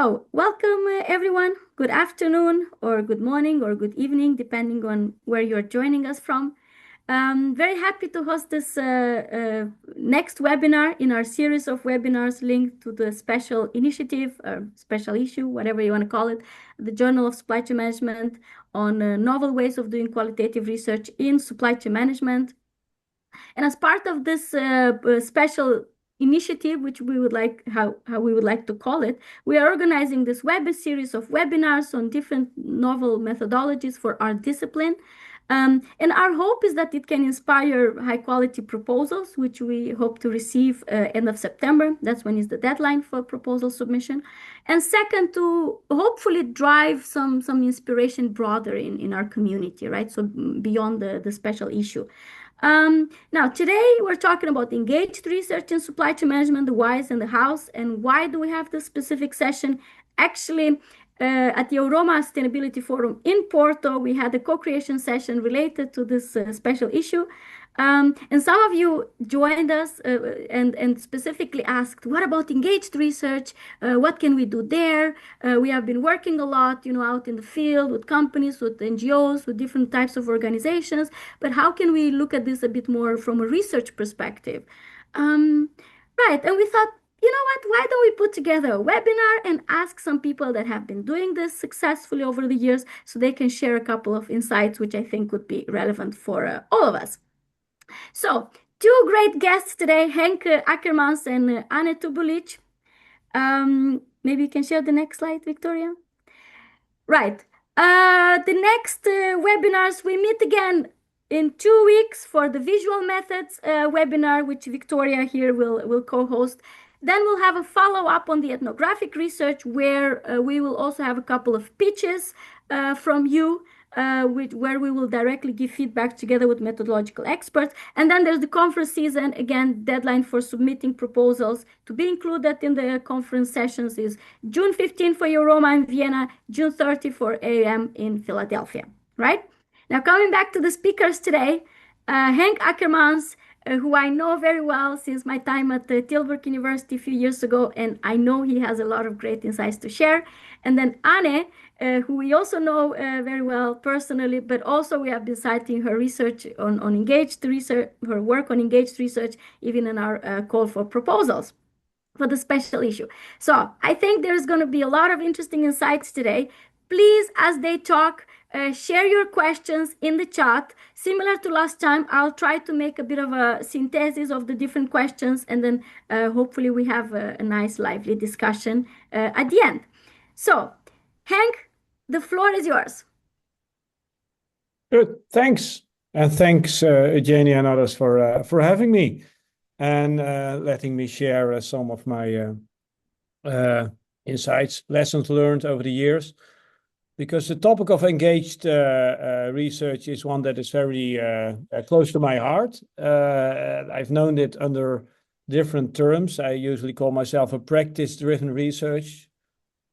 So, welcome everyone. Good afternoon, or good morning, or good evening, depending on where you're joining us from. Very happy to host this next webinar in our series of webinars linked to the special initiative, or special issue, whatever you want to call it, the Journal of Supply Chain Management on novel ways of doing qualitative research in supply chain management. And as part of this special initiative, which we would like how we would like to call it, we are organizing this series of webinars on different novel methodologies for our discipline. And our hope is that it can inspire high quality proposals, which we hope to receive end of September. That's when is the deadline for proposal submission. And second, to hopefully drive some inspiration broader in our community, right? So beyond the special issue. Now, today we're talking about engaged research in supply chain management, the whys and the hows. And why do we have this specific session? Actually, at the Euroma Sustainability Forum in Porto, we had a co-creation session related to this special issue. And some of you joined us and specifically asked, what about engaged research? What can we do there? We have been working a lot, out in the field with companies, with NGOs, with different types of organizations. But how can we look at this a bit more from a research perspective? Right, and we thought, you know what, why don't we put together a webinar and ask some people that have been doing this successfully over the years so they can share a couple of insights, which I think would be relevant for all of us. So, two great guests today, Henk Akkermans and Anne Touboulic. Maybe you can share the next slide, Victoria. Right. The next webinars, we meet again in 2 weeks for the visual methods webinar, which Victoria here will co-host. Then we'll have a follow-up on the ethnographic research where we will also have a couple of pitches from you where we will directly give feedback together with methodological experts. And then there's the conference season. Again, deadline for submitting proposals to be included in the conference sessions is June 15 for Euroma in Vienna, June 30 for AAM in Philadelphia, right? Now, coming back to the speakers today, Henk Akkermans, who I know very well since my time at the Tilburg University a few years ago, and I know he has a lot of great insights to share. And then Anne, who we also know very well personally, but also we have been citing her research on engaged research, her work on engaged research, even in our call for proposals for the special issue. So I think there's going to be a lot of interesting insights today. Please, as they talk, share your questions in the chat. Similar to last time, I'll try to make a bit of a synthesis of the different questions, and then hopefully we have a nice, lively discussion at the end. So, Henk, the floor is yours. Good, thanks. And thanks, Eugenia and others for having me and letting me share some of my insights, lessons learned over the years. Because the topic of engaged research is one that is very close to my heart. I've known it under different terms. I usually call myself a practice-driven research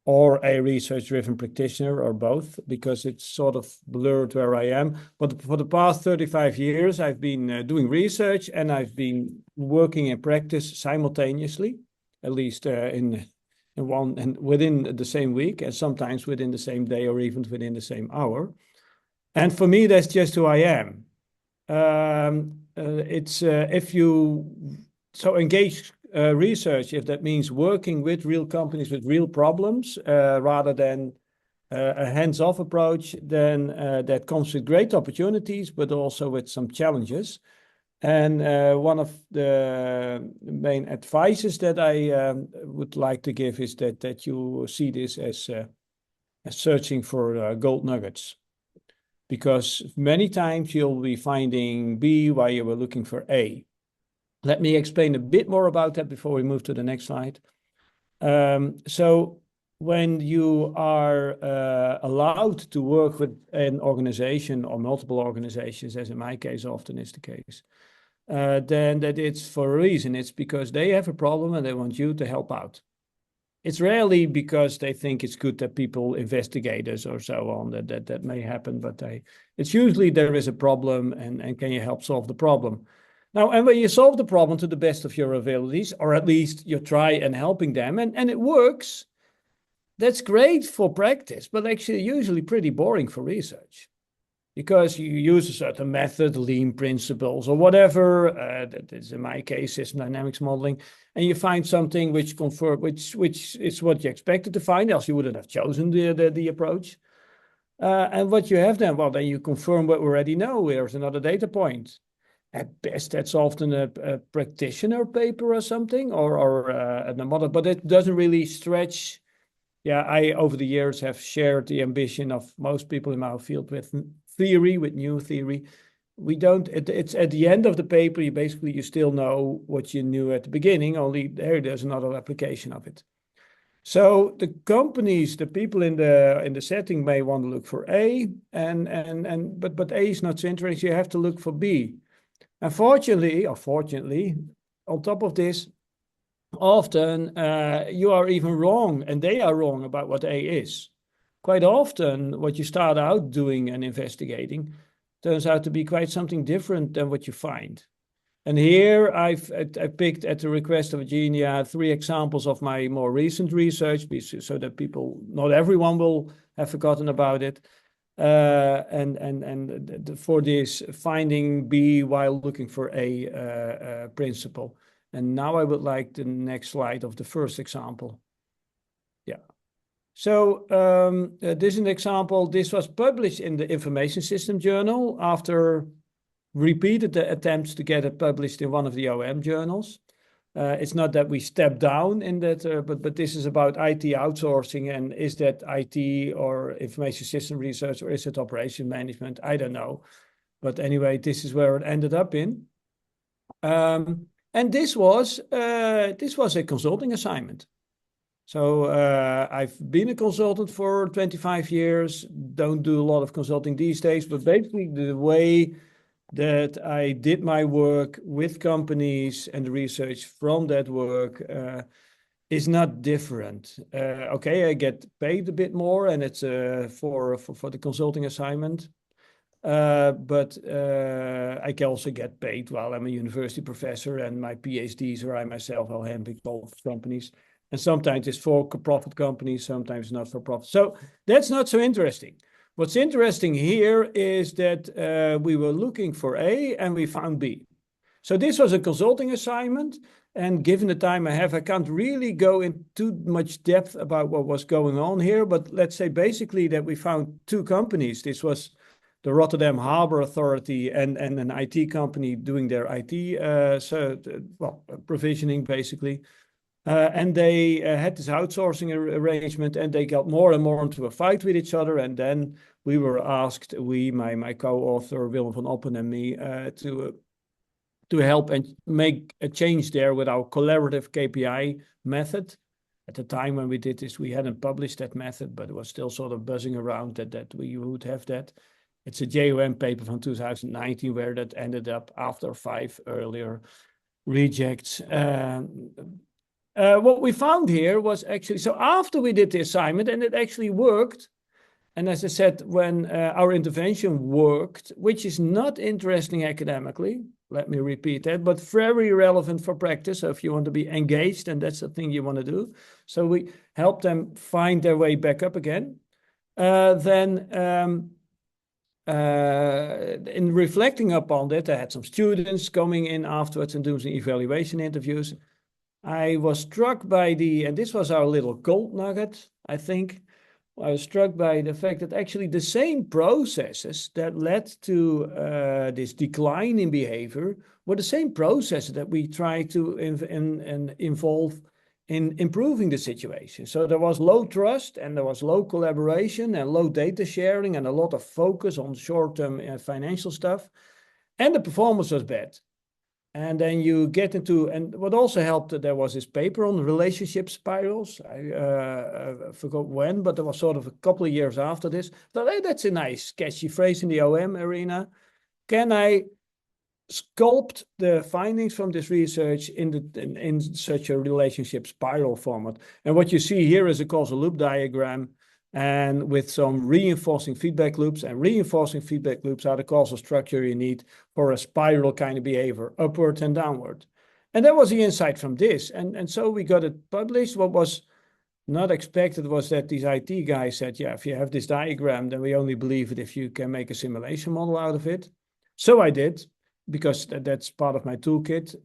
or a research-driven practitioner, or both, because it's sort of blurred where I am. But for the past 35 years, I've been doing research and I've been working in practice simultaneously, at least in one and within the same week, and sometimes within the same day or even within the same hour. And for me, that's just who I am. It's if you engage research, if that means working with real companies with real problems rather than a hands-off approach, then that comes with great opportunities, but also with some challenges. And one of the main advices that I would like to give is that you see this as searching for gold nuggets. Because many times you'll be finding B while you were looking for A. Let me explain a bit more about that before we move to the next slide. So when you are allowed to work with an organization or multiple organizations, as in my case often is the case, then that it's for a reason. It's because they have a problem and they want you to help out. It's rarely because they think it's good that people investigate us or so on, that may happen, but it's usually there is a problem and can you help solve the problem? Now, and when you solve the problem to the best of your abilities, or at least you try and helping them and it works, that's great for practice, but actually usually pretty boring for research. Because you use a certain method, lean principles or whatever, that is in my case, system dynamics modeling, and you find something which is what you expected to find, else you wouldn't have chosen the approach. And what you have then, well, then you confirm what we already know. There's another data point. At best, that's often a practitioner paper or something, or a model, but it doesn't really stretch. Yeah, I, over the years, have shared the ambition of most people in our field with theory, with new theory. We don't, it's at the end of the paper, you still know what you knew at the beginning, only there's another application of it. So the companies, the people in the setting may want to look for A, but A is not so interesting. You have to look for B. Unfortunately, or fortunately, on top of this, often you are even wrong, and they are wrong about what A is. Quite often, what you start out doing and investigating turns out to be quite something different than what you find. And here I picked, at the request of Eugenia, 3 examples of my more recent research, so that not everyone will have forgotten about it. For this, finding B while looking for A principle. And now I would like the next slide of the first example. Yeah. So this is an example. This was published in the Information System Journal after repeated attempts to get it published in one of the OM journals. It's not that we step down in that, but this is about IT outsourcing, and is that IT or information system research, or is it operation management? I don't know. But anyway, this is where it ended up in. And this was a consulting assignment. So I've been a consultant for 25 years, don't do a lot of consulting these days, but basically the way that I did my work with companies and the research from that work is not different. Okay, I get paid a bit more, and it's for the consulting assignment. But I can also get paid while I'm a university professor, and my PhDs, or I myself, I'll handpick both companies. And sometimes it's for-profit companies, sometimes not for profit. So that's not so interesting. What's interesting here is that we were looking for A and we found B. So this was a consulting assignment, and given the time I have, I can't really go into too much depth about what was going on here, but let's say basically that we found 2 companies. This was the Rotterdam Harbor Authority and an IT company doing their IT provisioning, basically. And they had this outsourcing arrangement, and they got more and more into a fight with each other. And then we were asked, my co-author Willem van Oppen and me, to help and make a change there with our collaborative KPI method. At the time when we did this, we hadn't published that method, but it was still sort of buzzing around that we would have that. It's a JOM paper from 2019 where that ended up after 5 earlier rejects. What we found here was actually, so after we did the assignment, and it actually worked, and as I said, when our intervention worked, which is not interesting academically, let me repeat that, but very relevant for practice. So if you want to be engaged, and that's the thing you want to do. So we help them find their way back up again. In reflecting upon that, I had some students coming in afterwards and doing some evaluation interviews. I was struck by and this was our little gold nugget, I think. I was struck by the fact that actually the same processes that led to this decline in behavior were the same processes that we try to involve in improving the situation. So there was low trust, and there was low collaboration and low data sharing, and a lot of focus on short-term financial stuff. And the performance was bad. And then you get into, and what also helped, there was this paper on relationship spirals. I forgot when, but there was sort of a couple of years after this. But hey, that's a nice catchy phrase in the OM arena. Can I sculpt the findings from this research in such a relationship spiral format? And what you see here is a causal loop diagram, and with some reinforcing feedback loops, and reinforcing feedback loops are the causal structure you need for a spiral kind of behavior, upward and downward. And that was the insight from this. And so we got it published. What was not expected was that these IT guys said, yeah, if you have this diagram, then we only believe it if you can make a simulation model out of it. So I did, because that's part of my toolkit.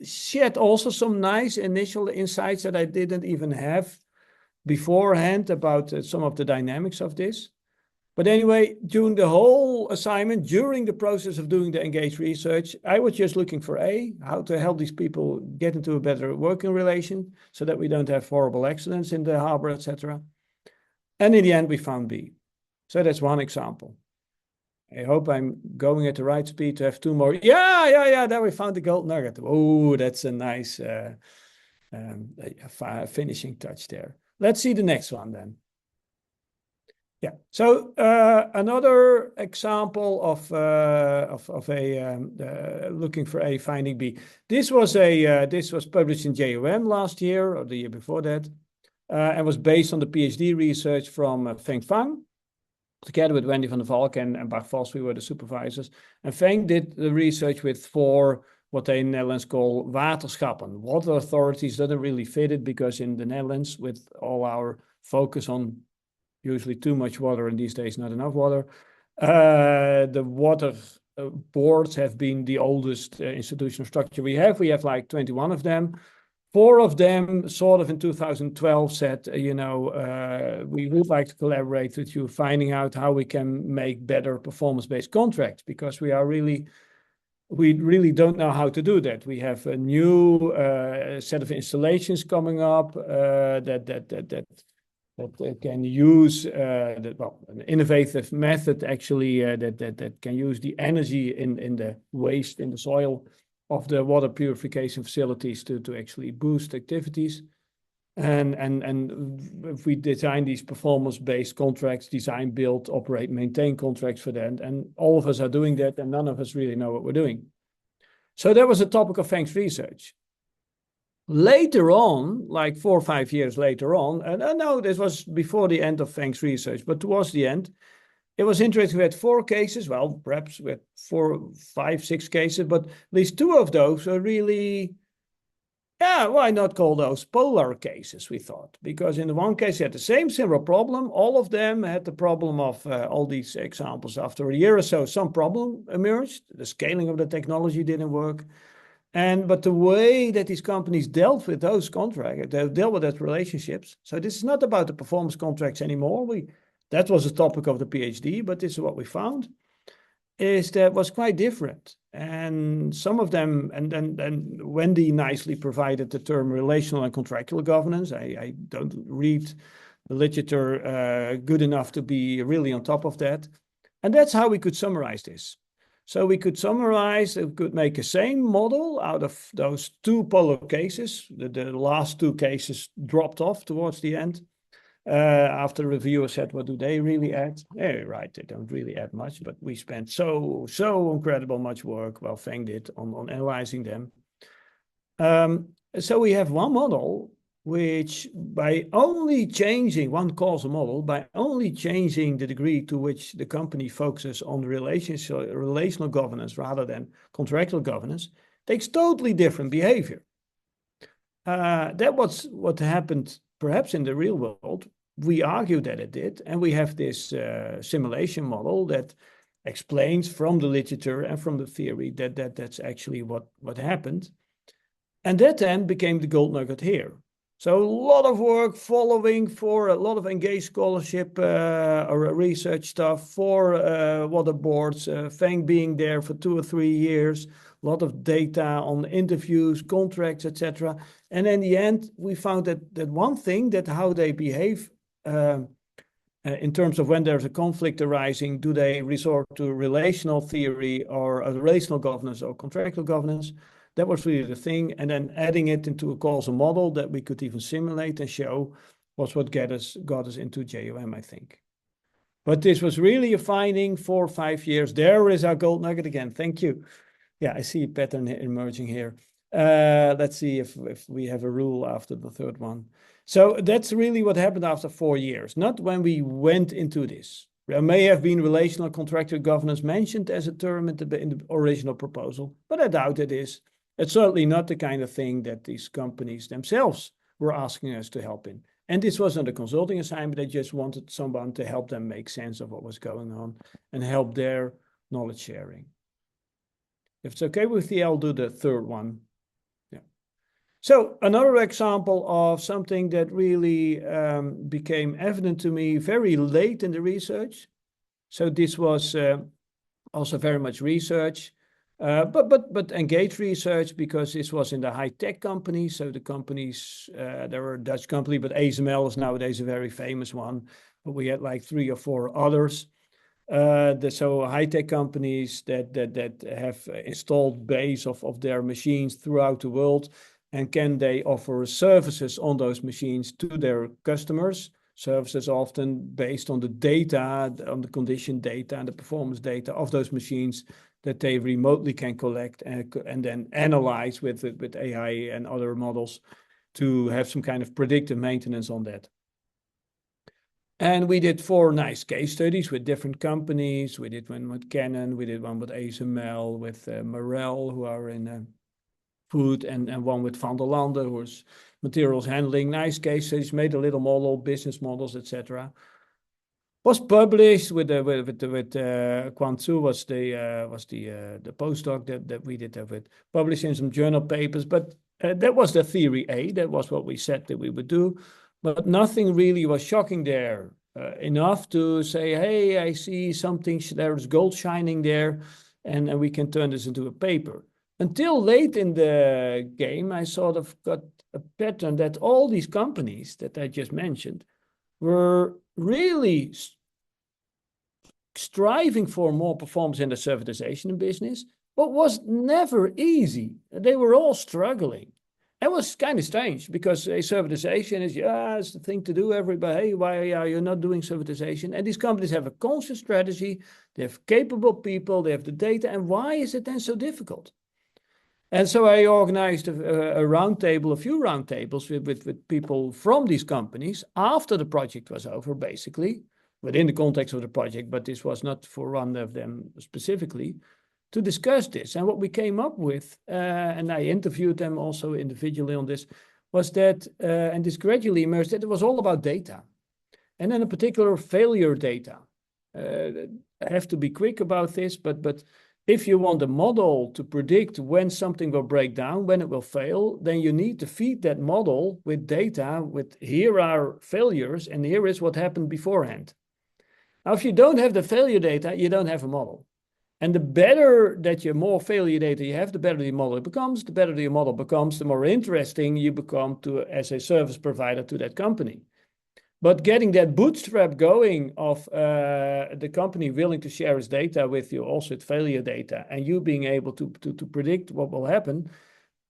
She had also some nice initial insights that I didn't even have beforehand about some of the dynamics of this. But anyway, during the whole assignment, during the process of doing the engaged research, I was just looking for how to help these people get into a better working relation so that we don't have horrible accidents in the harbor, etc. And in the end, we found B. So that's one example. I hope I'm going at the right speed to have two more. Yeah, there we found the gold nugget. Oh, that's a nice finishing touch there. Let's see the next one then. Yeah. So another example of looking for A, finding B. This was published in JOM last year or the year before that, and was based on the PhD research from Feng Fang, together with Wendy van der Valk and Bart Vos. We were the supervisors. And Feng did the research with 4 what they in Netherlands call waterschappen. Water authorities doesn't really fit it, because in the Netherlands, with all our focus on usually too much water, and these days not enough water, the water boards have been the oldest institutional structure we have. We have like 21 of them. 4 of them sort of in 2012 said, we would like to collaborate with you, finding out how we can make better performance-based contracts, because we really don't know how to do that. We have a new set of installations coming up that can use an innovative method actually that can use the energy in the waste in the soil of the water purification facilities to actually boost activities. And if we design these performance-based contracts, design, build, operate, maintain contracts for that, and all of us are doing that, and none of us really know what we're doing. So that was a topic of Feng's research. Later on, like 4 or 5 years later on, and I know this was before the end of Feng's research, but towards the end, it was interesting. We had 4 cases, well, perhaps we had 4, 5, 6 cases, but at least 2 of those were really, why not call those polar cases, we thought. Because in the one case, you had the same similar problem. All of them had the problem of all these examples. After a year or so, some problem emerged. The scaling of the technology didn't work. But the way that these companies dealt with those contracts, they dealt with those relationships. So this is not about the performance contracts anymore. That was a topic of the PhD, but this is what we found, is that was quite different. And some of them, and then Wendy nicely provided the term relational and contractual governance. I don't read the literature good enough to be really on top of that. And that's how we could summarize this. So we could summarize, we could make a same model out of those 2 polar cases. The last 2 cases dropped off towards the end. After the reviewer said, what do they really add? Right, they don't really add much, but we spent so incredible much work, well, Feng did, on analyzing them. So we have one model which, by only changing one causal model, by only changing the degree to which the company focuses on relational governance rather than contractual governance, takes totally different behavior. That was what happened perhaps in the real world. We argue that it did, and we have this simulation model that explains from the literature and from the theory that's actually what happened. And that then became the gold nugget here. So a lot of work following for a lot of engaged scholarship or research stuff for water boards, Feng being there for 2 or 3 years, a lot of data on interviews, contracts, etc. And in the end, we found that one thing, that how they behave in terms of when there's a conflict arising, do they resort to relational theory or relational governance or contractual governance? That was really the thing. And then adding it into a causal model that we could even simulate and show was what got us into JOM, I think. But this was really a finding 4 or 5 years. There is our gold nugget again. Thank you. Yeah, I see a pattern emerging here. Let's see if we have a rule after the 3rd one. So that's really what happened after 4 years, not when we went into this. There may have been relational contractual governance mentioned as a term in the original proposal, but I doubt it is. It's certainly not the kind of thing that these companies themselves were asking us to help in. And this wasn't a consulting assignment. They just wanted someone to help them make sense of what was going on and help their knowledge sharing. If it's okay with you, I'll do the third one. Yeah. So another example of something that really became evident to me very late in the research. So this was also very much research, but engaged research, because this was in the high-tech companies. So the companies, there were a Dutch company, but ASML is nowadays a very famous one. But we had like 3 or 4 others. So high-tech companies that have installed base of their machines throughout the world, and can they offer services on those machines to their customers? Services often based on the data, on the condition data and the performance data of those machines that they remotely can collect and then analyze with AI and other models to have some kind of predictive maintenance on that. And we did 4 nice case studies with different companies. We did one with Canon, we did one with ASML, with Marel, who are in food, and one with Van der Lande, who was materials handling. Nice case studies, made a little model, business models, etc. Was published with Quanzu was the postdoc that we did that with, published in some journal papers. But that was the theory A. That was what we said that we would do. But nothing really was shocking there, enough to say, hey, I see something, there's gold shining there, and we can turn this into a paper. Until late in the game, I sort of got a pattern that all these companies that I just mentioned were really striving for more performance in the servitization business, but was never easy. They were all struggling. It was kind of strange, because servitization is, it's the thing to do, everybody. Hey, why are you not doing servitization? And these companies have a conscious strategy. They have capable people. They have the data. And why is it then so difficult? And so I organized a roundtable, a few roundtables with people from these companies after the project was over, basically, within the context of the project, but this was not for one of them specifically, to discuss this. And what we came up with, and I interviewed them also individually on this, was that, and this gradually emerged, that it was all about data. And then in particular, failure data. I have to be quick about this, but if you want a model to predict when something will break down, when it will fail, then you need to feed that model with data, with here are failures, and here is what happened beforehand. Now, if you don't have the failure data, you don't have a model. And the better that you more failure data you have, the better the model becomes. The better the model becomes, the more interesting you become as a service provider to that company. But getting that bootstrap going of the company willing to share its data with you, also its failure data, and you being able to predict what will happen,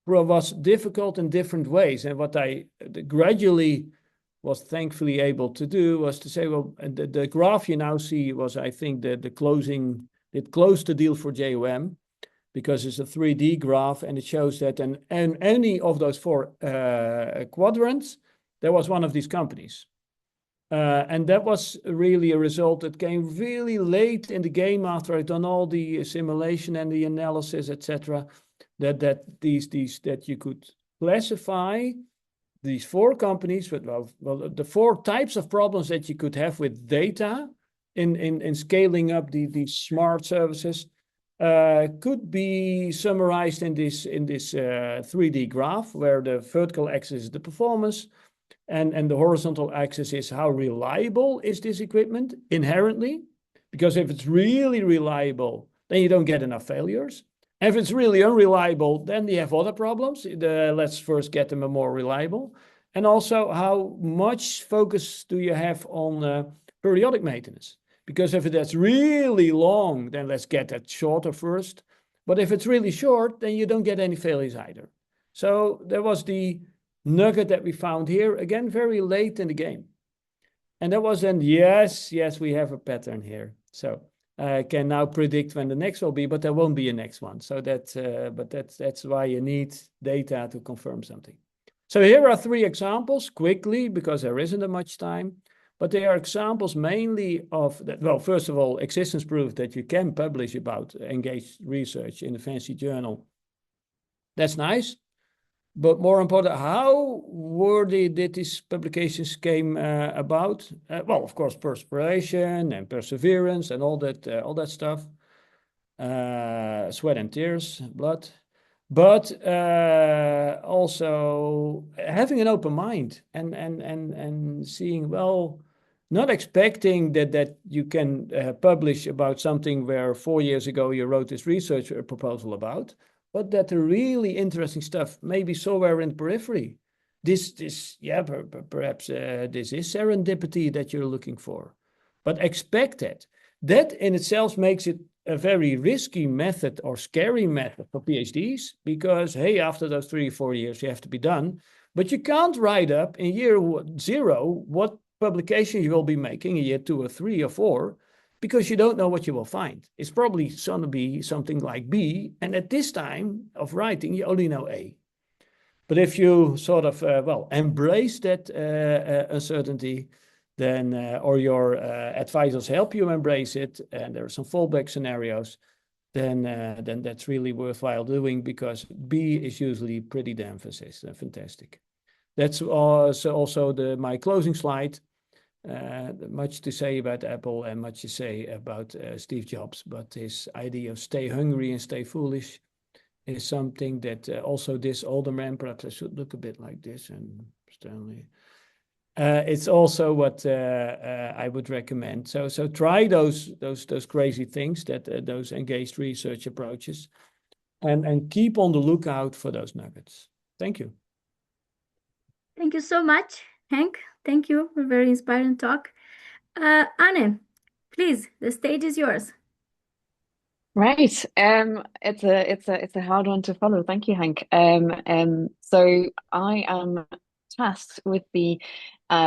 was difficult in different ways. And what I gradually was thankfully able to do was to say, well, the graph you now see was, I think, the closing. It closed the deal for JOM, because it's a 3D graph, and it shows that in any of those 4 quadrants, there was one of these companies. And that was really a result that came really late in the game, after I'd done all the simulation and the analysis, etc. That you could classify these 4 companies with the 4 types of problems that you could have with data in scaling up these smart services, could be summarized in this 3D graph, where the vertical axis is the performance, and the horizontal axis is how reliable is this equipment inherently. Because if it's really reliable, then you don't get enough failures. And if it's really unreliable, then you have other problems. Let's first get them more reliable. And also, how much focus do you have on periodic maintenance? Because if that's really long, then let's get that shorter first. But if it's really short, then you don't get any failures either. So there was the nugget that we found here, again, very late in the game. And that was then, yes, we have a pattern here. So I can now predict when the next will be, but there won't be a next one. So that's why you need data to confirm something. So here are 3 examples, quickly, because there isn't much time. But they are examples mainly of that. Well, first of all, existence proof that you can publish about engaged research in a fancy journal. That's nice. But more important, how did these publications came about? Well, of course, perspiration and perseverance and all that stuff, sweat and tears, blood, but also having an open mind and seeing, well, not expecting that you can publish about something where 4 years ago you wrote this research proposal about, but that the really interesting stuff may be somewhere in the periphery. Yeah, perhaps this is serendipity that you're looking for, but expect it. That in itself makes it a very risky method or scary method for PhDs because, hey, after those 3 or 4 years, you have to be done. But you can't write up in year 0 what publication you will be making in year 2 or 3 or 4 because you don't know what you will find. It's probably going to be something like B, and at this time of writing, you only know A. But if you sort of, well, embrace that uncertainty, then, or your advisors help you embrace it, and there are some fallback scenarios, then that's really worthwhile doing because B is usually pretty damn fantastic. That's also my closing slide. Much to say about Apple and much to say about Steve Jobs, but his idea of stay hungry and stay foolish is something that also this older man, perhaps I should look a bit like this and Stanley. It's also what I would recommend. So try those crazy things, those engaged research approaches, and keep on the lookout for those nuggets. Thank you. Thank you so much, Henk. Thank you for a very inspiring talk. Anne, please, the stage is yours. Right. It's a hard one to follow. Thank you, Hank. So I am tasked with the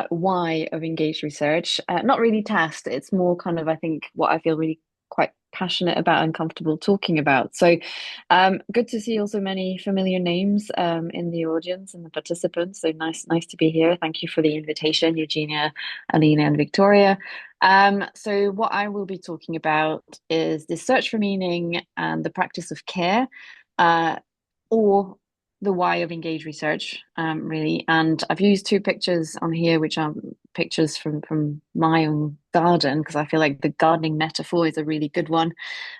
why of engaged research. Not really tasked. It's more kind of, I think, what I feel really quite passionate about and comfortable talking about. So good to see also many familiar names in the audience and the participants. So nice to be here. Thank you for the invitation, Eugenia, Alina, and Victoria. So what I will be talking about is the search for meaning and the practice of care, or the why of engaged research, really. And I've used two pictures on here, which are pictures from my own garden, because I feel like the gardening metaphor is a really good one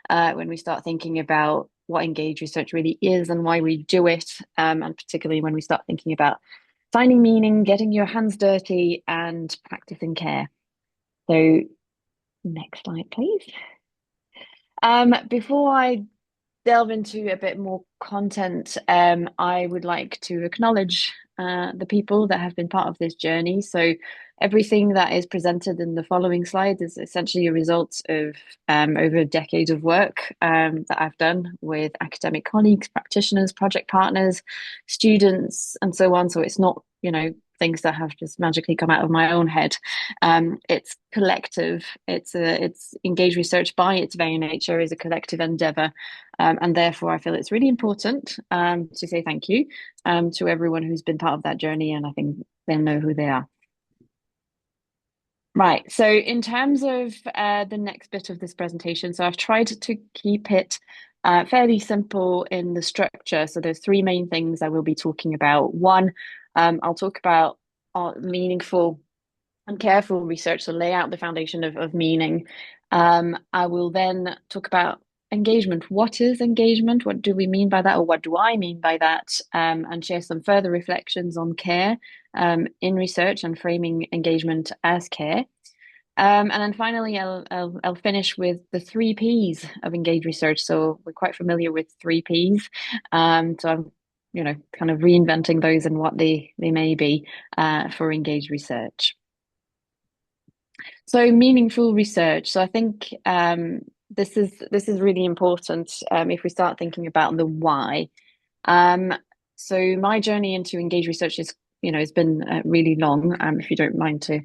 when we start thinking about what engaged research really is and why we do it, and particularly when we start thinking about finding meaning, getting your hands dirty, and practicing care. So next slide, please. Before I delve into a bit more content, I would like to acknowledge the people that have been part of this journey. So everything that is presented in the following slides is essentially a result of over a decade of work that I've done with academic colleagues, practitioners, project partners, students, and so on. So it's not, things that have just magically come out of my own head. It's collective. It's engaged research by its very nature is a collective endeavor. And therefore, I feel it's really important to say thank you to everyone who's been part of that journey. And I think they'll know who they are. Right. So in terms of the next bit of this presentation, so I've tried to keep it fairly simple in the structure. So there's three main things I will be talking about. One, I'll talk about meaningful and careful research, so lay out the foundation of meaning. I will then talk about engagement. What is engagement? What do we mean by that, or what do I mean by that? And share some further reflections on care in research and framing engagement as care. And then finally, I'll finish with the 3 Ps of engaged research. So we're quite familiar with 3 Ps. So I'm kind of reinventing those and what they may be for engaged research. So meaningful research. So I think this is really important if we start thinking about the why. So my journey into engaged research is, it's been really long. If you don't mind to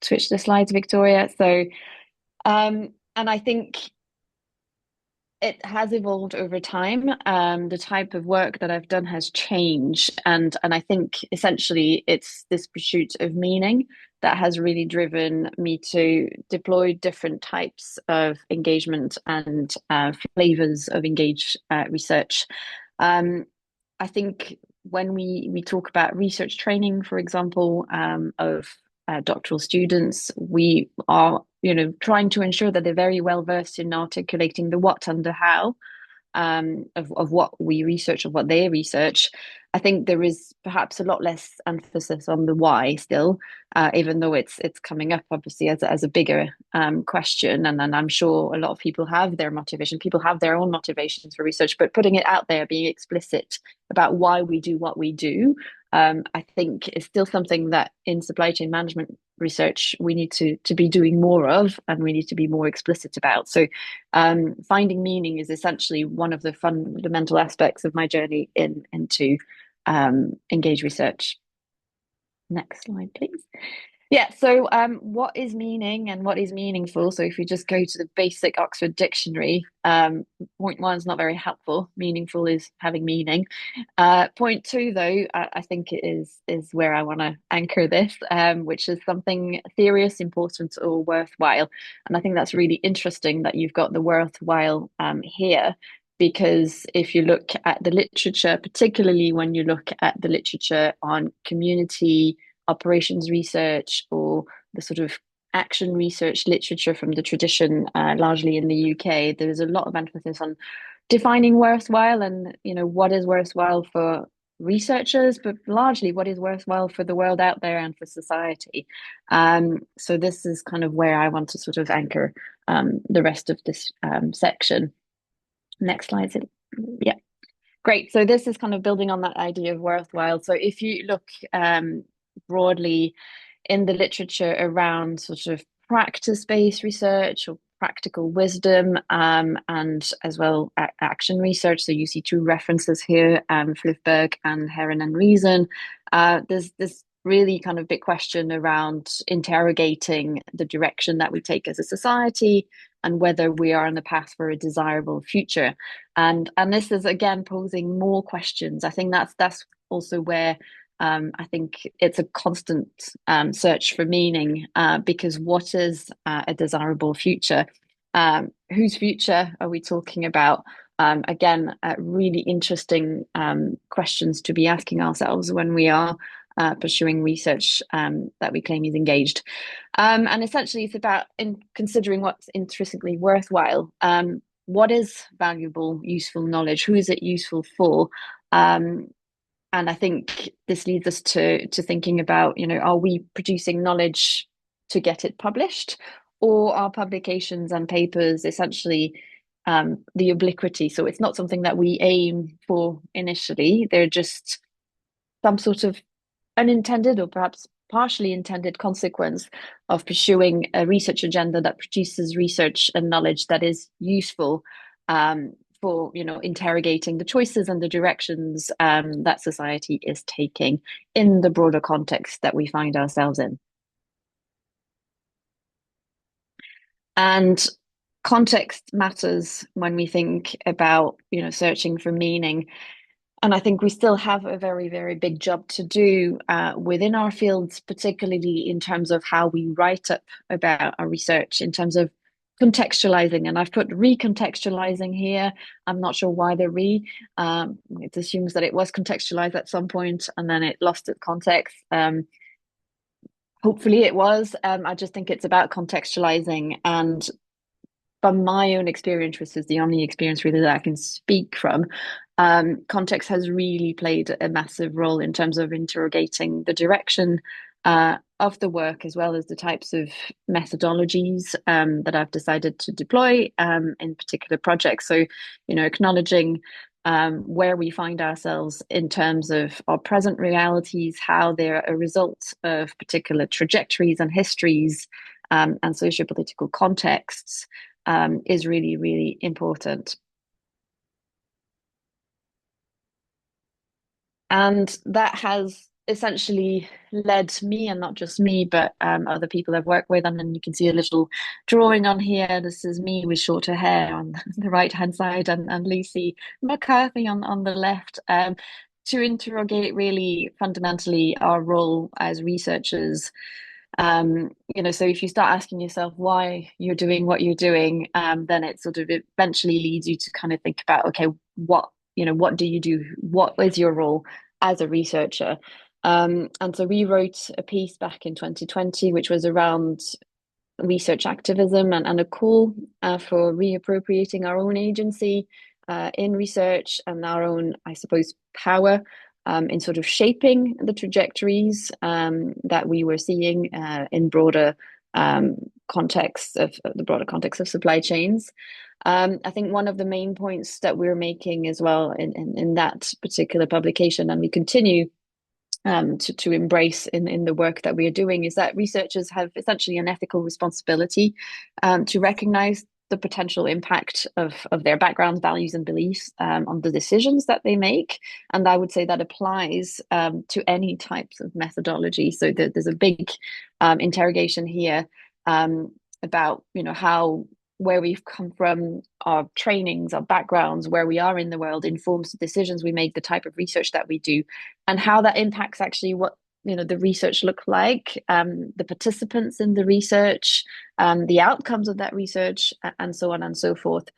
switch the slides, Victoria. So, and I think it has evolved over time. The type of work that I've done has changed, and I think essentially it's this pursuit of meaning that has really driven me to deploy different types of engagement and flavors of engaged research. I think when we talk about research training, for example, of doctoral students, we are, trying to ensure that they're very well versed in articulating the what and the how of what we research, of what they research. I think there is perhaps a lot less emphasis on the why still, even though it's coming up obviously as a bigger question, and I'm sure a lot of people have their motivation. People have their own motivations for research, but putting it out there, being explicit about why we do what we do, I think is still something that in supply chain management research we need to be doing more of, and we need to be more explicit about. So finding meaning is essentially one of the fundamental aspects of my journey into engaged research. Next slide, please. Yeah, so what is meaning and what is meaningful? So if you just go to the basic Oxford Dictionary, point one is not very helpful. Meaningful is having meaning. Point two, though, I think it is where I want to anchor this, which is something serious, important, or worthwhile. And I think that's really interesting that you've got the worthwhile here, because if you look at the literature, particularly when you look at the literature on community operations research or the sort of action research literature from the tradition, largely in the UK, there's a lot of emphasis on defining worthwhile and, what is worthwhile for researchers, but largely what is worthwhile for the world out there and for society. So this is kind of where I want to sort of anchor the rest of this section. Next slide. Yeah. Great. So this is kind of building on that idea of worthwhile. So if you look broadly in the literature around sort of practice-based research or practical wisdom, and as well action research. So you see two references here, Fliffberg and Heron and Reason. There's this really kind of big question around interrogating the direction that we take as a society and whether we are on the path for a desirable future. And this is again posing more questions. I think that's also where I think it's a constant search for meaning, because what is a desirable future? Whose future are we talking about? Again, really interesting questions to be asking ourselves when we are pursuing research that we claim is engaged. And essentially, it's about considering what's intrinsically worthwhile. What is valuable, useful knowledge? Who is it useful for? And I think this leads us to thinking about, are we producing knowledge to get it published, or are publications and papers essentially the obliquity? So it's not something that we aim for initially. They're just some sort of unintended or perhaps partially intended consequence of pursuing a research agenda that produces research and knowledge that is useful for interrogating the choices and the directions that society is taking in the broader context that we find ourselves in. And context matters when we think about searching for meaning. And I think we still have a very, very big job to do within our fields, particularly in terms of how we write up about our research, in terms of contextualizing. And I've put recontextualizing here. I'm not sure why the re. It assumes that it was contextualized at some point and then it lost its context. Hopefully it was. I just think it's about contextualizing. And from my own experience, which is the only experience really that I can speak from, context has really played a massive role in terms of interrogating the direction of the work, as well as the types of methodologies that I've decided to deploy in particular projects. So, acknowledging where we find ourselves in terms of our present realities, how they're a result of particular trajectories and histories and socio-political contexts is really, really important. And that has essentially led me, and not just me, but other people I've worked with. And then you can see a little drawing on here. This is me with shorter hair on the right-hand side, and Lucy McCarthy on the left, to interrogate really fundamentally our role as researchers. So if you start asking yourself why you're doing what you're doing, then it sort of eventually leads you to kind of think about, okay, what do you do? What is your role? as a researcher. And so we wrote a piece back in 2020, which was around research activism and a call for reappropriating our own agency in research and our own, I suppose, power in sort of shaping the trajectories that we were seeing in broader context of the broader context of supply chains. I think one of the main points that we're making as well in that particular publication, and we continue to embrace in the work that we are doing, is that researchers have essentially an ethical responsibility to recognize the potential impact of their backgrounds, values, and beliefs on the decisions that they make. And I would say that applies to any types of methodology. So there's a big interrogation here about, how where we've come from, our trainings, our backgrounds, where we are in the world informs the decisions we make, the type of research that we do, and how that impacts actually what the research look like, the participants in the research, the outcomes of that research, and so on and so forth.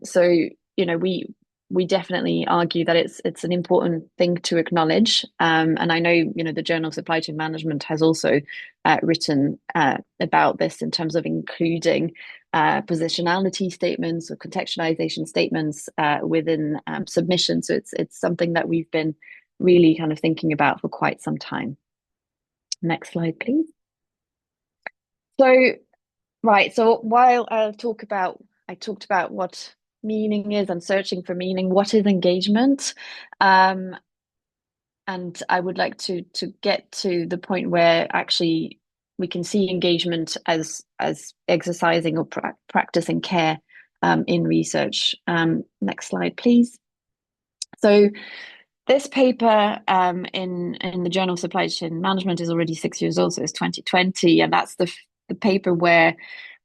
So we definitely argue that it's an important thing to acknowledge. And I know the Journal of Supply Chain Management has also written about this in terms of including positionality statements or contextualization statements within submission. So it's something that we've been really kind of thinking about for quite some time. Next slide, please. So, right. So while I talked about what meaning is and searching for meaning, what is engagement? And I would like to get to the point where actually we can see engagement as exercising or practicing care in research. Next slide, please. So this paper in the Journal of Supply Chain Management is already 6 years old, so it's 2020, and that's the paper where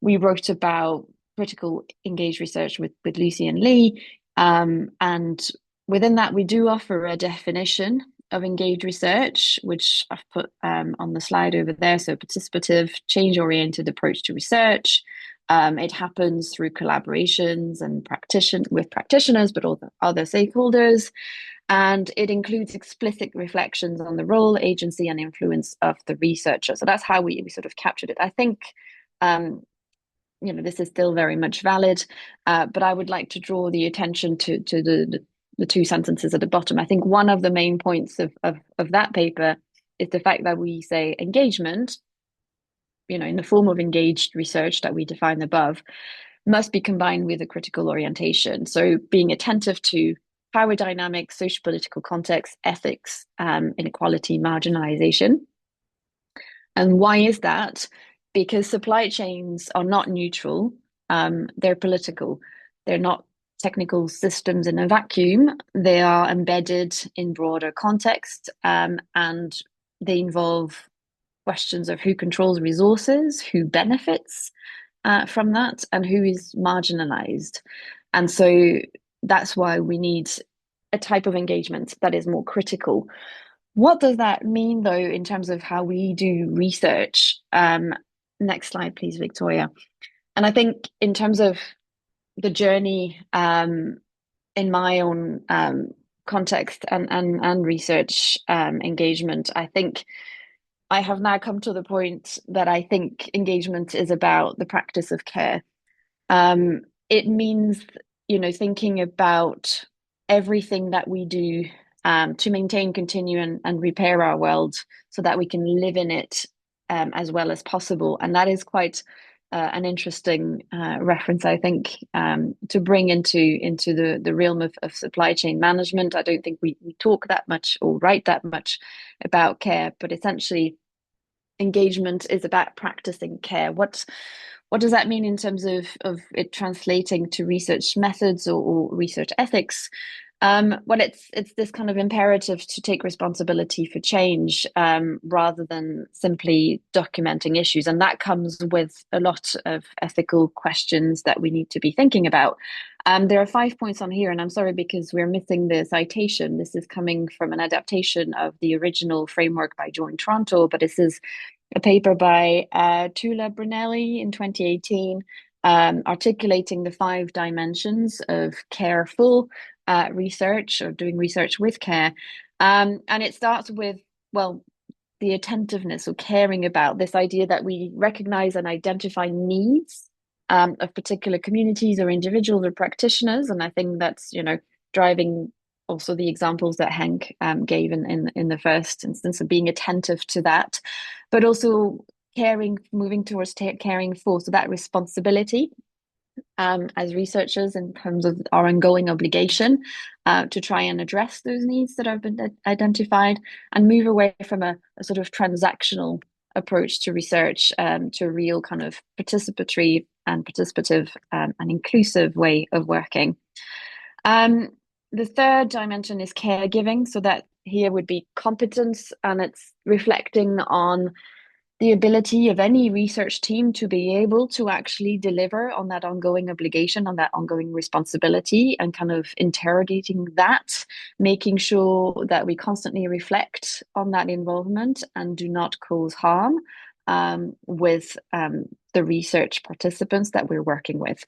we wrote about critical engaged research with Lucy and Lee, and within that we do offer a definition of engaged research, which I've put on the slide over there. So participative, change-oriented approach to research. It happens through collaborations and with practitioners, but also other stakeholders. And it includes explicit reflections on the role, agency, and influence of the researcher. So that's how we sort of captured it. I think, this is still very much valid, but I would like to draw the attention to the two sentences at the bottom. I think one of the main points of that paper is the fact that we say engagement, in the form of engaged research that we define above, must be combined with a critical orientation. So being attentive to power dynamics, social-political context, ethics, inequality, marginalization. And why is that? Because supply chains are not neutral, they're political. They're not technical systems in a vacuum. They are embedded in broader context, and they involve questions of who controls resources, who benefits from that, and who is marginalized. And so that's why we need a type of engagement that is more critical. What does that mean, though, in terms of how we do research? Next slide, please, Victoria. And I think in terms of the journey in my own context and research engagement, I think I have now come to the point that I think engagement is about the practice of care. It means, thinking about everything that we do to maintain, continue, and repair our world so that we can live in it as well as possible. And that is quite an interesting reference, I think, to bring into the realm of supply chain management. I don't think we talk that much or write that much about care, but essentially engagement is about practicing care. What does that mean in terms of it translating to research methods or research ethics? Well, it's this kind of imperative to take responsibility for change rather than simply documenting issues. And that comes with a lot of ethical questions that we need to be thinking about. There are 5 points on here, and I'm sorry because we're missing the citation. This is coming from an adaptation of the original framework by Joint Toronto, but this is a paper by Tula Brunelli in 2018, articulating the 5 dimensions of careful, research or doing research with care. And it starts with, well, the attentiveness or caring about this idea that we recognize and identify needs of particular communities or individuals or practitioners. And I think that's, driving also the examples that Henk gave in the first instance of being attentive to that, but also moving towards caring for, so that responsibility as researchers in terms of our ongoing obligation to try and address those needs that have been identified and move away from a sort of transactional approach to research to a real kind of participatory and participative and inclusive way of working. The third dimension is caregiving, so that here would be competence, and it's reflecting on the ability of any research team to be able to actually deliver on that ongoing obligation, on that ongoing responsibility, and kind of interrogating that, making sure that we constantly reflect on that involvement and do not cause harm with the research participants that we're working with.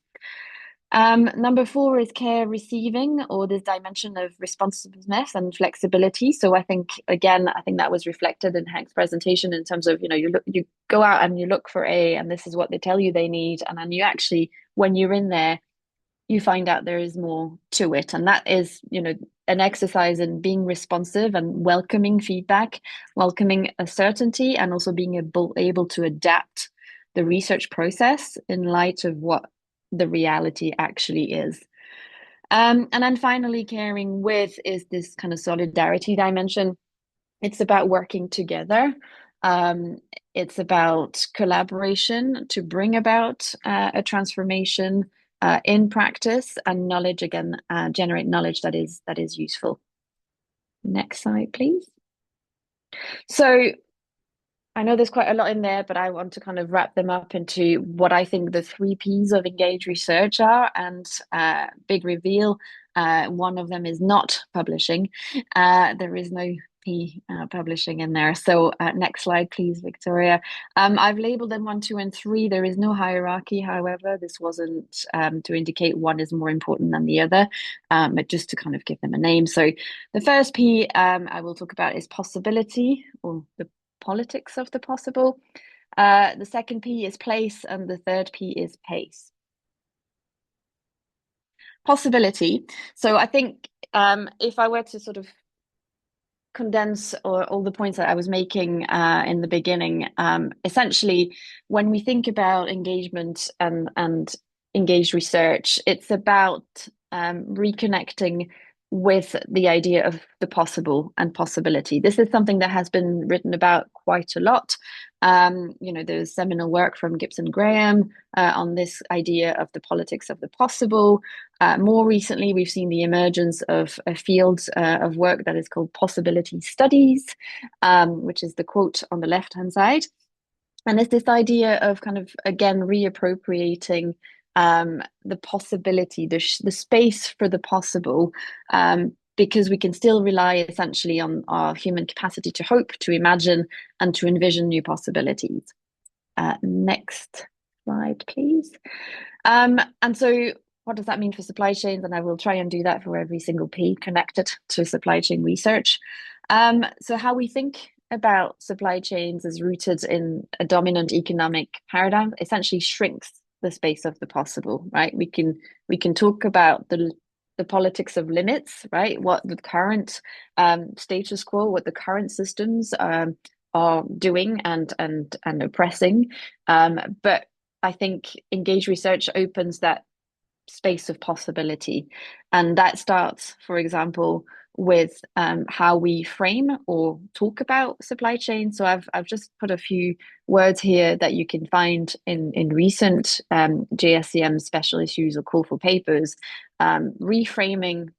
Number 4 is care receiving, or this dimension of responsiveness and flexibility. So I think that was reflected in Henk's presentation in terms of, you go out and you look for A, and this is what they tell you they need. And then you actually, when you're in there, you find out there is more to it. And that is, an exercise in being responsive and welcoming feedback, welcoming uncertainty, and also being able to adapt the research process in light of what the reality actually is. And then finally, caring with is this kind of solidarity dimension. It's about working together. It's about collaboration to bring about a transformation in practice, and knowledge, again, generate knowledge that is useful. Next slide, please. So I know there's quite a lot in there, but I want to kind of wrap them up into what I think the 3 Ps of engaged research are. And big reveal, one of them is not publishing. There is no P publishing in there. So next slide, please, Victoria. I've labeled them 1, 2, and 3. There is no hierarchy, however. This wasn't to indicate one is more important than the other, but just to kind of give them a name. So the first P I will talk about is possibility, or the politics of the possible. The second P is place, and the third P is pace. Possibility. So I think if I were to sort of condense all the points that I was making in the beginning, essentially, when we think about engagement and engaged research, it's about reconnecting with the idea of the possible and possibility. This is something that has been written about quite a lot. There's seminal work from Gibson Graham on this idea of the politics of the possible. More recently, we've seen the emergence of a field of work that is called possibility studies, which is the quote on the left-hand side. And it's this idea of kind of, again, reappropriating the possibility, the space for the possible, because we can still rely essentially on our human capacity to hope, to imagine, and to envision new possibilities. Next slide, please. And so what does that mean for supply chains? And I will try and do that for every single P connected to supply chain research. So how we think about supply chains is rooted in a dominant economic paradigm, essentially shrinks the space of the possible, right? We can talk about the politics of limits, right? What the current status quo, what the current systems are doing and oppressing. But I think engaged research opens that space of possibility, and that starts, for example, with how we frame or talk about supply chain. So I've just put a few words here that you can find in recent JSCM special issues or call for papers, reframing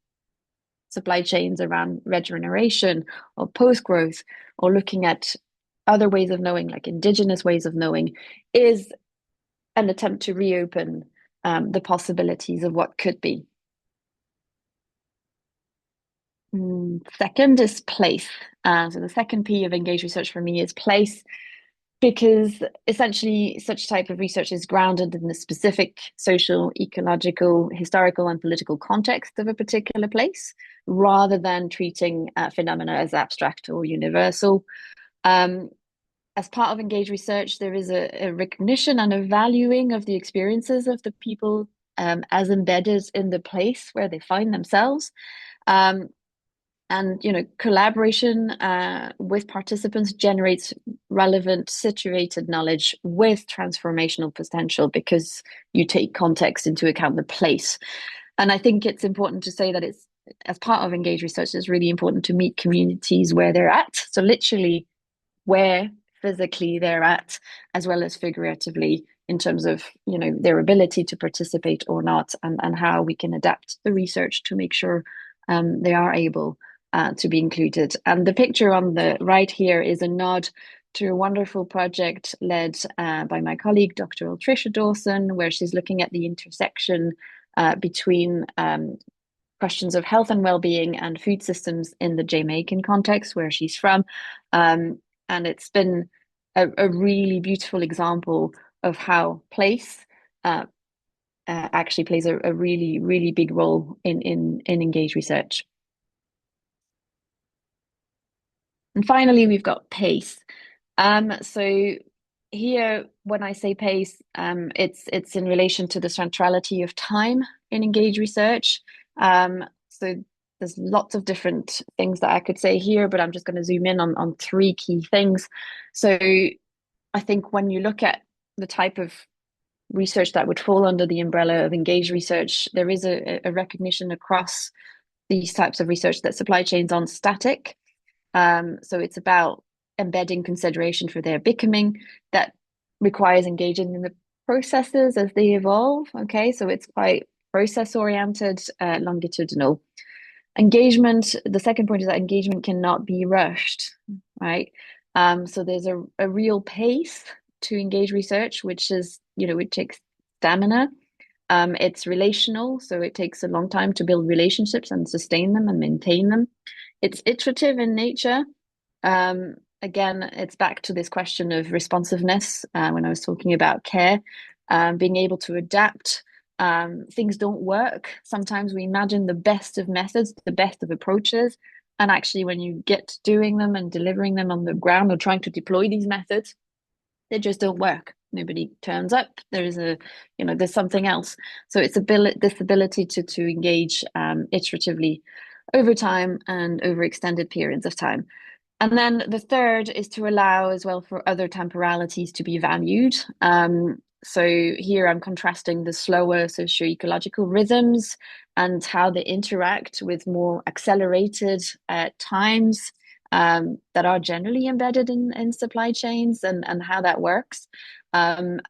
supply chains around regeneration or post-growth, or looking at other ways of knowing, like indigenous ways of knowing, is an attempt to reopen the possibilities of what could be. Second is place. So the second P of engaged research for me is place. because essentially such type of research is grounded in the specific social, ecological, historical, and political context of a particular place, rather than treating phenomena as abstract or universal. As part of engaged research, there is a recognition and a valuing of the experiences of the people as embedded in the place where they find themselves. And collaboration with participants generates relevant, situated knowledge with transformational potential, because you take context into account, the place. And I think it's important to say that it's, as part of engaged research, it's really important to meet communities where they're at. So literally where physically they're at, as well as figuratively, in terms of their ability to participate or not, and how we can adapt the research to make sure they are able to be included. And the picture on the right here is a nod to a wonderful project led by my colleague, Dr. Tricia Dawson, where she's looking at the intersection between questions of health and well-being and food systems in the Jamaican context, where she's from. And it's been a really beautiful example of how place actually plays a really, really big role in engaged research. And finally, we've got pace. So here, when I say pace, it's in relation to the centrality of time in engaged research. So there's lots of different things that I could say here, but I'm just going to zoom in on three key things. So I think when you look at the type of research that would fall under the umbrella of engaged research, there is a recognition across these types of research that supply chains aren't static. So it's about embedding consideration for their becoming that requires engaging in the processes as they evolve. Okay, so it's quite process oriented, longitudinal. Engagement, the second point is that engagement cannot be rushed, right? So there's a real pace to engage research, which is, it takes stamina. It's relational, so it takes a long time to build relationships and sustain them and maintain them. It's iterative in nature. Again, it's back to this question of responsiveness when I was talking about care, being able to adapt. Things don't work. Sometimes we imagine the best of methods, the best of approaches, and actually when you get to doing them and delivering them on the ground or trying to deploy these methods, they just don't work. Nobody turns up. There's something else. So it's this ability to engage iteratively over time and over extended periods of time. And then the third is to allow as well for other temporalities to be valued. So here I'm contrasting the slower socio-ecological rhythms and how they interact with more accelerated times that are generally embedded in supply chains, and how that works. And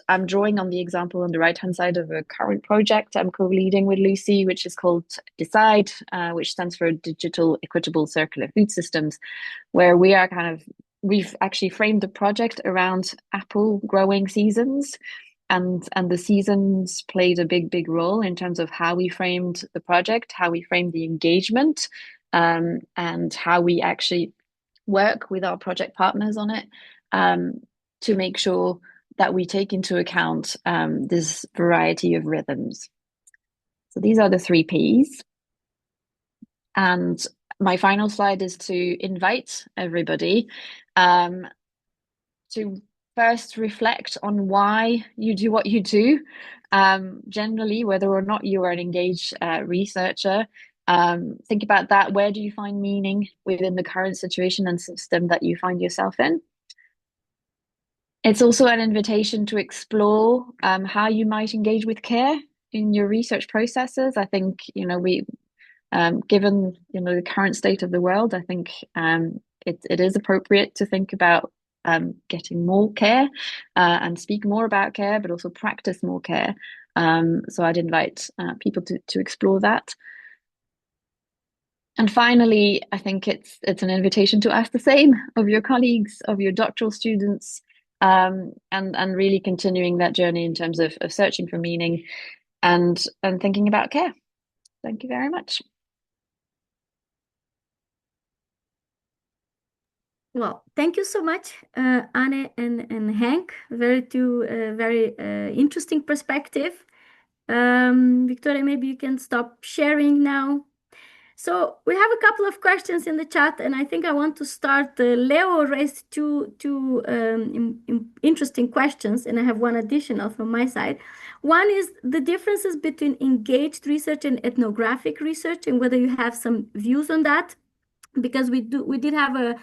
I'm drawing on the example on the right-hand side of a current project I'm co-leading with Lucy, which is called DECIDE, which stands for Digital Equitable Circular Food Systems, where we've actually framed the project around apple growing seasons. And the seasons played a big role in terms of how we framed the project, how we framed the engagement, and how we actually work with our project partners on it, to make sure that we take into account this variety of rhythms. So these are the 3 Ps. And my final slide is to invite everybody to first reflect on why you do what you do. Generally, whether or not you are an engaged researcher, think about that. Where do you find meaning within the current situation and system that you find yourself in? It's also an invitation to explore how you might engage with care in your research processes. I think, we, given, the current state of the world, I think it is appropriate to think about getting more care and speak more about care, but also practice more care. So I'd invite people to explore that. And finally, I think it's an invitation to ask the same of your colleagues, of your doctoral students, and really continuing that journey in terms of searching for meaning and thinking about care. Thank you very much. Well, thank you so much, Anne and Henk. Very interesting perspective. Victoria, maybe you can stop sharing now. So we have a couple of questions in the chat, and I think I want to start. Leo raised two interesting questions, and I have one additional from my side. One is the differences between engaged research and ethnographic research, and whether you have some views on that, because we did have a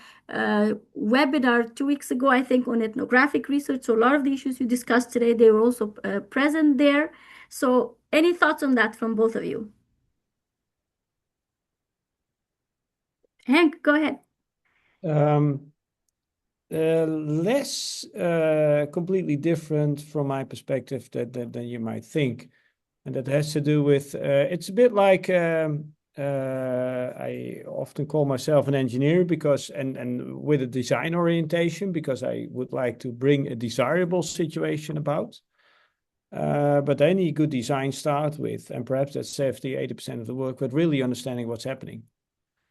webinar 2 weeks ago, I think, on ethnographic research. So a lot of the issues you discussed today, they were also present there. So any thoughts on that from both of you? Henk, go ahead. Less completely different from my perspective than you might think. And that has to do with, it's a bit like, I often call myself an engineer because, and with a design orientation, because I would like to bring a desirable situation about. But any good design starts with, and perhaps that's 70-80% of the work, but really understanding what's happening.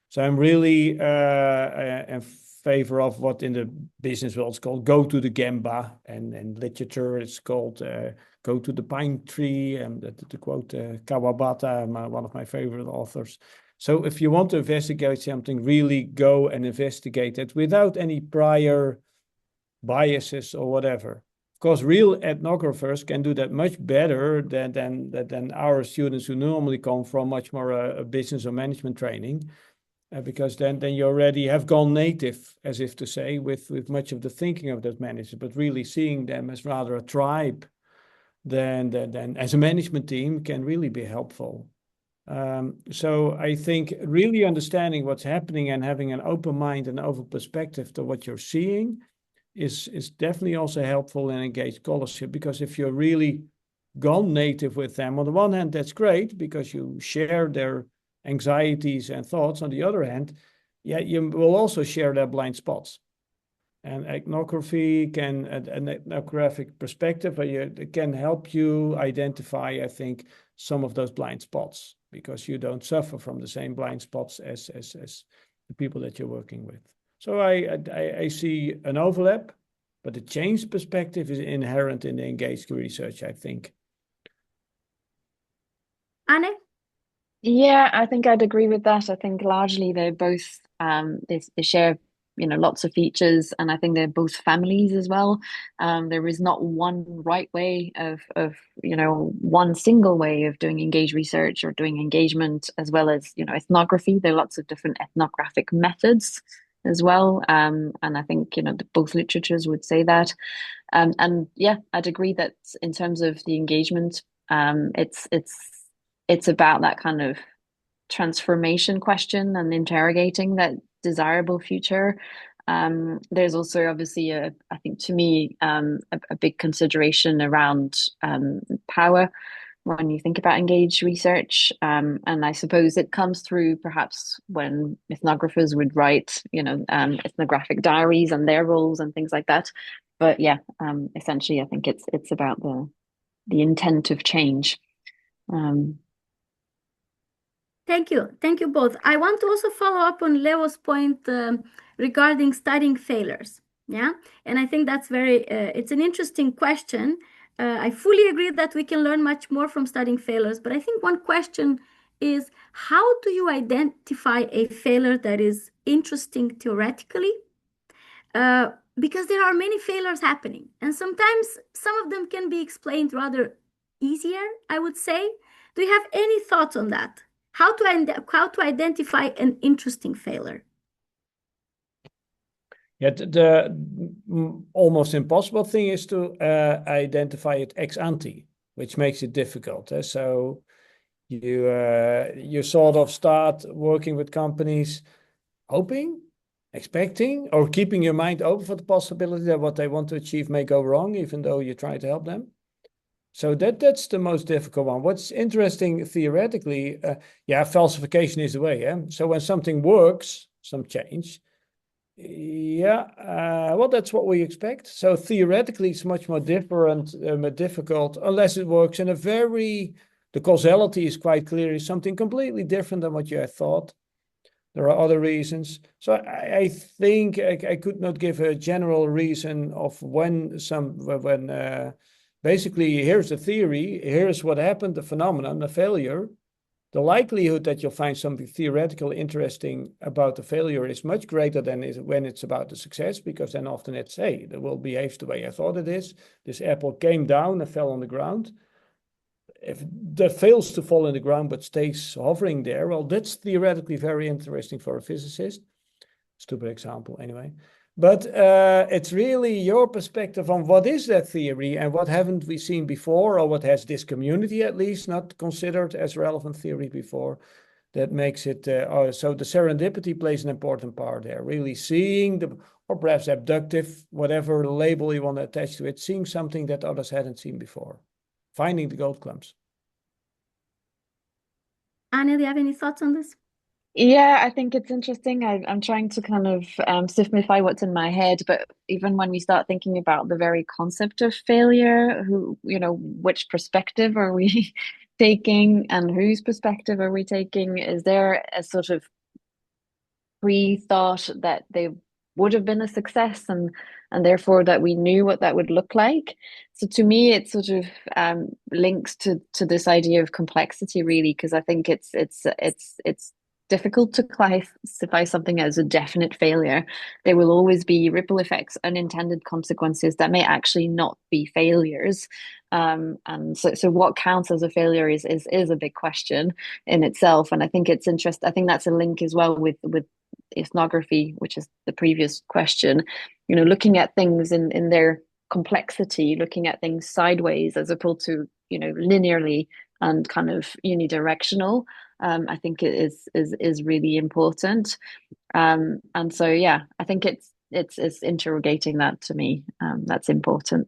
So I'm really in favor of what in the business world is called go to the Gemba, and literature it's called go to the pine tree, and to quote Kawabata, one of my favorite authors. So if you want to investigate something, really go and investigate it without any prior biases or whatever. Of course, real ethnographers can do that much better than our students who normally come from much more a business or management training. Because then you already have gone native, as if to say, with much of the thinking of that manager, but really seeing them as rather a tribe than as a management team can really be helpful. So I think really understanding what's happening and having an open mind and open perspective to what you're seeing is definitely also helpful in engaged scholarship, because if you're really gone native with them, on the one hand, that's great because you share their anxieties and thoughts. On the other hand, yeah, you will also share their blind spots. And ethnography can, an ethnographic perspective, it can help you identify, I think, some of those blind spots, because you don't suffer from the same blind spots as the people that you're working with. So I see an overlap, but the change perspective is inherent in the engaged research, I think. Anne? Yeah, I think I'd agree with that. I think largely they're both they share, lots of features, and I think they're both families as well. There is not one right way of one single way of doing engaged research or doing engagement, as well as ethnography. There are lots of different ethnographic methods as well, and I think both literatures would say that. And yeah, I'd agree that in terms of the engagement, it's about that kind of transformation question and interrogating that desirable future. There's also obviously I think to me, a big consideration around power when you think about engaged research. And I suppose it comes through perhaps when ethnographers would write, ethnographic diaries and their roles and things like that. But yeah, essentially, I think it's about the intent of change. Thank you both. I want to also follow up on Leo's point regarding studying failures. Yeah, and I think that's it's an interesting question. I fully agree that we can learn much more from studying failures, but I think one question is, how do you identify a failure that is interesting theoretically? Because there are many failures happening, and sometimes some of them can be explained rather easier, I would say. Do you have any thoughts on that? How to identify an interesting failure? Yeah, the almost impossible thing is to identify it ex ante, which makes it difficult. So you sort of start working with companies, hoping, expecting, or keeping your mind open for the possibility that what they want to achieve may go wrong, even though you try to help them. So that's the most difficult one. What's interesting theoretically, falsification is the way. Yeah. So when something works, some change, well, that's what we expect. So theoretically, it's much more difficult, unless it works in the causality is quite clear, is something completely different than what you had thought. There are other reasons. So I think I could not give a general reason of when basically here's the theory, here's what happened, the phenomenon, the failure. The likelihood that you'll find something theoretical interesting about the failure is much greater than when it's about the success, because then often it's, hey, the world behaves the way I thought it is. This apple came down and fell on the ground. If that fails to fall in the ground but stays hovering there, well, that's theoretically very interesting for a physicist. Stupid example, anyway. But it's really your perspective on what is that theory and what haven't we seen before, or what has this community at least not considered as relevant theory before, that makes it, so the serendipity plays an important part there, really seeing or perhaps abductive, whatever label you want to attach to it, seeing something that others hadn't seen before, finding the gold clumps. Anne, do you have any thoughts on this? Yeah, I think it's interesting. I'm trying to kind of simplify what's in my head, but even when we start thinking about the very concept of failure, which perspective are we taking and whose perspective are we taking? Is there a sort of pre-thought that they would have been a success and therefore that we knew what that would look like? So to me, it sort of links to this idea of complexity, really, because I think it's difficult to classify something as a definite failure. There will always be ripple effects, unintended consequences that may actually not be failures. And so what counts as a failure is a big question in itself. And I think it's interesting. I think that's a link as well with ethnography, which is the previous question, looking at things in their complexity, looking at things sideways as opposed to, linearly and kind of unidirectional. I think it is really important. And so, yeah, I think it's interrogating that to me. That's important.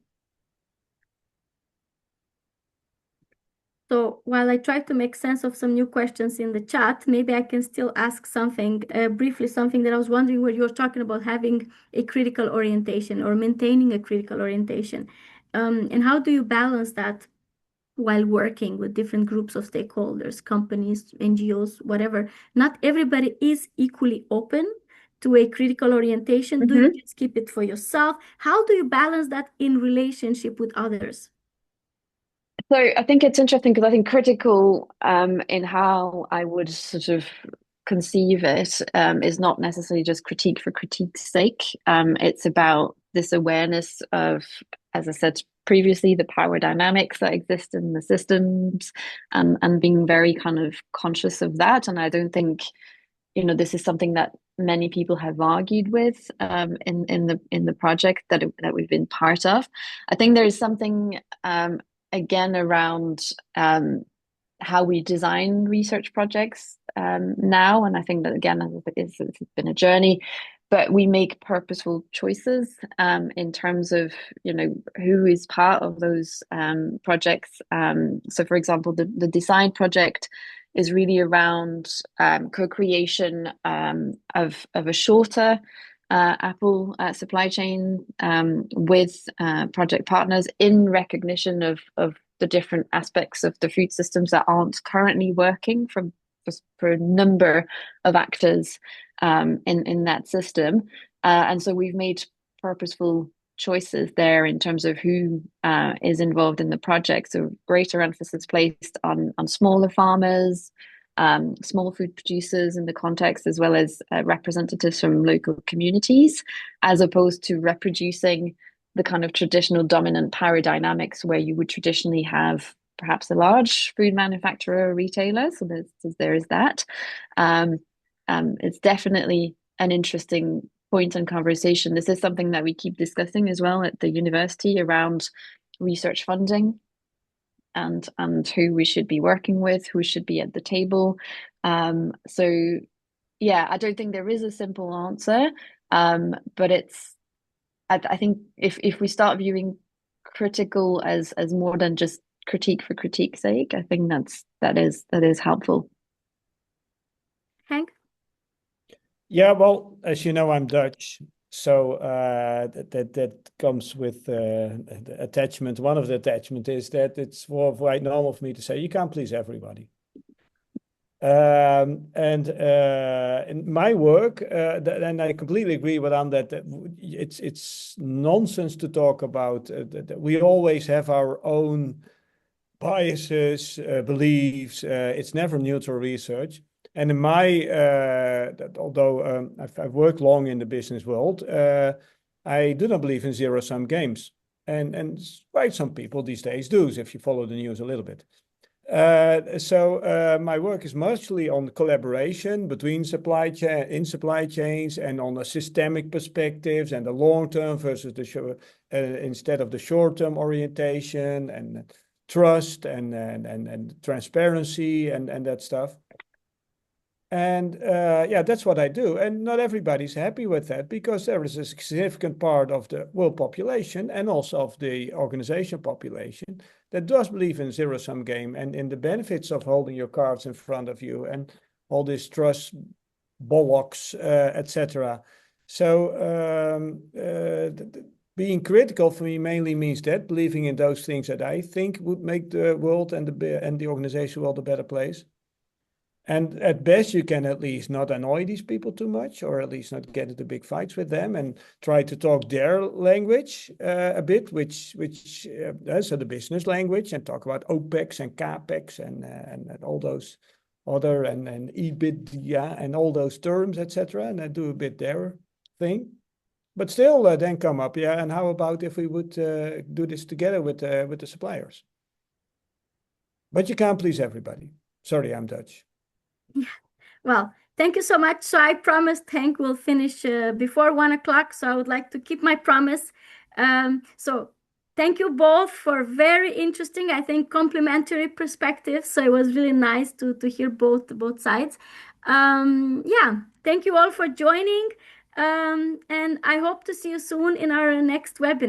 So while I try to make sense of some new questions in the chat, maybe I can still ask something briefly, something that I was wondering where you're talking about having a critical orientation or maintaining a critical orientation. And how do you balance that while working with different groups of stakeholders, companies, NGOs, whatever? Not everybody is equally open to a critical orientation. Do you just keep it for yourself? How do you balance that in relationship with others? So I think it's interesting because I think critical in how I would sort of conceive it is not necessarily just critique for critique's sake. It's about this awareness of, as I said previously, the power dynamics that exist in the systems, and being very kind of conscious of that. And I don't think, this is something that many people have argued with in the project that we've been part of. I think there is something again around how we design research projects now, and I think that again it's been a journey, but we make purposeful choices in terms of who is part of those projects. So, for example, the design project is really around co-creation of a shorter Apple supply chain with project partners in recognition of the different aspects of the food systems that aren't currently working for a number of actors in that system. And so we've made purposeful choices there in terms of who is involved in the project. So greater emphasis placed on smaller farmers, small food producers in the context, as well as representatives from local communities, as opposed to reproducing the kind of traditional dominant power dynamics where you would traditionally have perhaps a large food manufacturer or retailer. So there is that. It's definitely an interesting point in conversation. This is something that we keep discussing as well at the university around research funding and who we should be working with, who should be at the table. So yeah, I don't think there is a simple answer, but I think if we start viewing critical as more than just critique for critique's sake, I think that is helpful. Henk? Yeah, well, as you know, I'm Dutch, so that comes with the attachment. One of the attachment is that it's quite normal for me to say you can't please everybody. In my work, and I completely agree with Anne that it's nonsense to talk about that we always have our own biases, beliefs. It's never neutral research. And in my, although I've worked long in the business world, I do not believe in zero-sum games. And quite some people these days do, if you follow the news a little bit. So my work is mostly on collaboration between supply chains and on the systemic perspectives and the long-term versus the instead of the short-term orientation and trust and transparency and that stuff. And yeah, that's what I do. And not everybody's happy with that because there is a significant part of the world population and also of the organization population that does believe in zero-sum game and in the benefits of holding your cards in front of you and all this trust bollocks, etc. So being critical for me mainly means that believing in those things that I think would make the world and the organization world a better place. And at best, you can at least not annoy these people too much, or at least not get into big fights with them, and try to talk their language a bit, which so the business language, and talk about OPEX and CAPEX and all those other and EBITDA and all those terms, etc. And I do a bit their thing, but still then come up, yeah. And how about if we would do this together with the suppliers? But you can't please everybody. Sorry, I'm Dutch. Well, thank you so much. So I promised Henk will finish before 1 o'clock. So I would like to keep my promise. So thank you both for very interesting, I think, complementary perspectives. So it was really nice to hear both sides. Yeah, thank you all for joining. And I hope to see you soon in our next webinar.